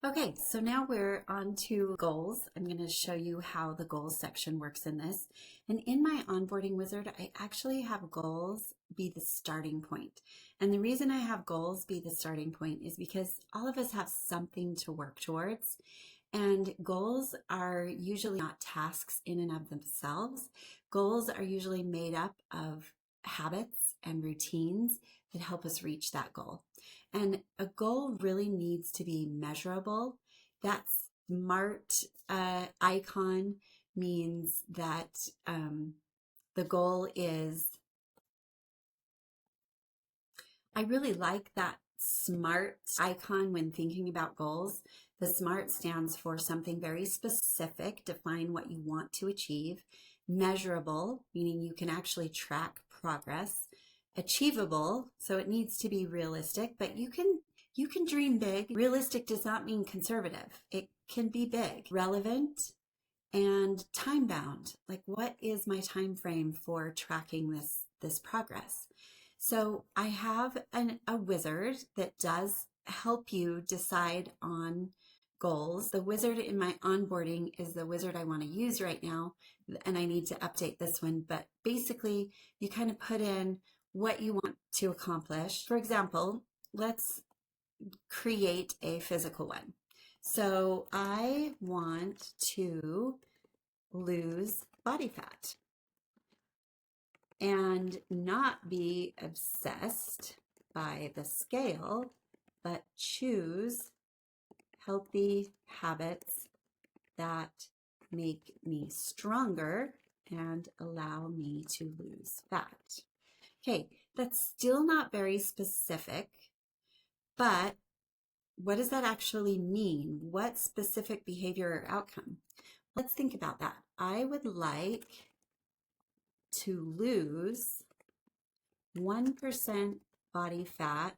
Okay, so now we're on to goals. I'm going to show you how the goals section works in this. And in my onboarding wizard, I actually have goals be the starting point. And the reason I have goals be the starting point is because all of us have something to work towards. And goals are usually not tasks in and of themselves. Goals are usually made up of habits and routines that help us reach that goal. And a goal really needs to be measurable. That smart icon means that the goal is, I really like that SMART icon when thinking about goals. The SMART stands for something very specific, define what you want to achieve. Measurable, meaning you can actually track progress. Achievable, so it needs to be realistic, but you can dream big. Realistic does not mean conservative. It can be big. Relevant and time bound. Like, what is my time frame for tracking this progress? So I have a wizard that does help you decide on goals. The wizard in my onboarding is the wizard I want to use right now, and I need to update this one. But basically, you kind of put in what you want to accomplish. For example, let's create a physical one. So I want to lose body fat and not be obsessed by the scale, but choose healthy habits that make me stronger and allow me to lose fat. Okay, that's still not very specific, but what does that actually mean? What specific behavior or outcome? Let's think about that. I would like to lose 1% body fat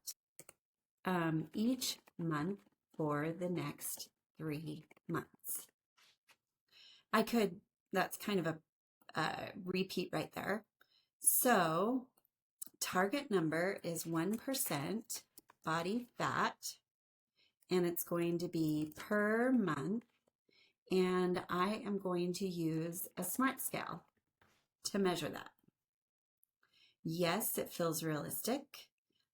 each month for the next 3 months. That's kind of a repeat right there. So target number is 1% body fat, and it's going to be per month. And I am going to use a SMART scale to measure that. Yes, it feels realistic.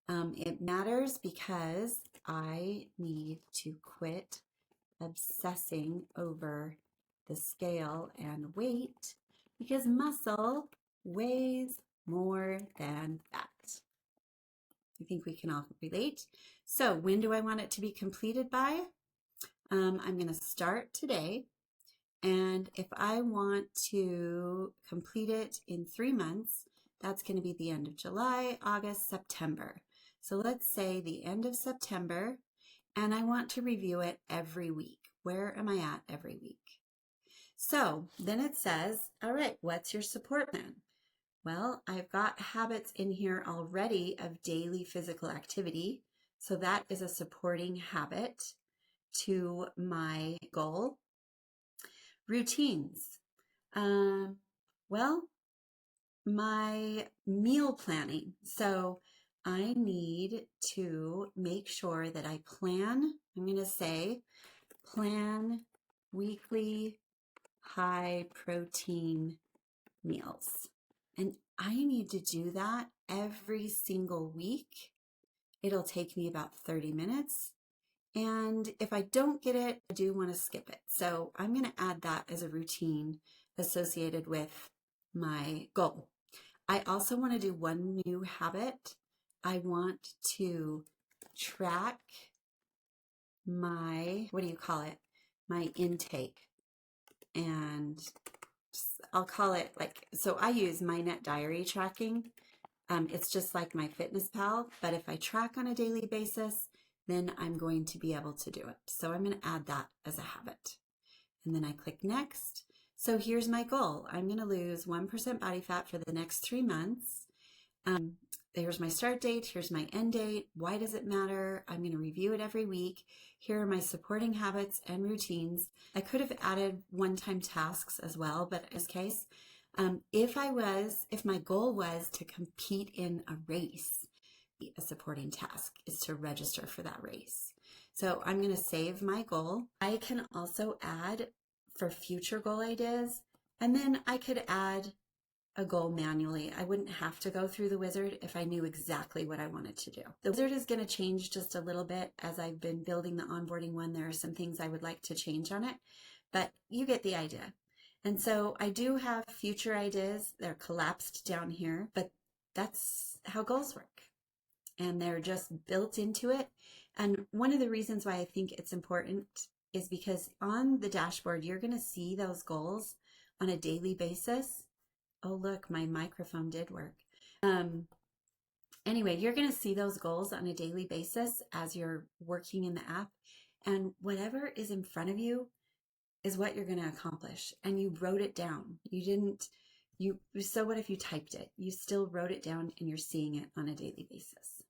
It matters because I need to quit obsessing over the scale and weight, because muscle weighs more than fat. I think we can all relate. So when do I want it to be completed by? I'm going to start today. And if I want to complete it in 3 months, that's going to be the end of July, August, September. So let's say the end of September, and I want to review it every week. Where am I at every week? So then it says, all right, what's your support plan? Well, I've got habits in here already of daily physical activity. So that is a supporting habit to my goal. Routines. Well, my meal planning. So I need to make sure that I plan, I'm going to say, plan weekly high protein meals. And I need to do that every single week. It'll take me about 30 minutes. And if I don't get it, I do want to skip it. So I'm going to add that as a routine associated with my goal. I also want to do one new habit. I want to track my, my intake. And I'll call it so I use my net diary tracking. It's just like my Fitness Pal, but if I track on a daily basis, then I'm going to be able to do it. So I'm going to add that as a habit. And then I click next. So here's my goal. I'm going to lose 1% body fat for the next 3 months. Here's my start date. Here's my end date. Why does it matter? I'm going to review it every week. Here are my supporting habits and routines. I could have added one-time tasks as well, but in this case, if my goal was to compete in a race, a supporting task is to register for that race. So I'm going to save my goal. I can also add for future goal ideas, and then I could add a goal manually. I wouldn't have to go through the wizard if I knew exactly what I wanted to do. The wizard is going to change just a little bit as I've been building the onboarding one. There are some things I would like to change on it, but you get the idea. And so I do have future ideas. They're collapsed down here, but that's how goals work. And they're just built into it. And one of the reasons why I think it's important is because on the dashboard, you're going to see those goals on a daily basis. Oh, look, my microphone did work. Anyway, you're going to see those goals on a daily basis as you're working in the app. And whatever is in front of you is what you're going to accomplish. And you wrote it down. So what if you typed it? You still wrote it down and you're seeing it on a daily basis.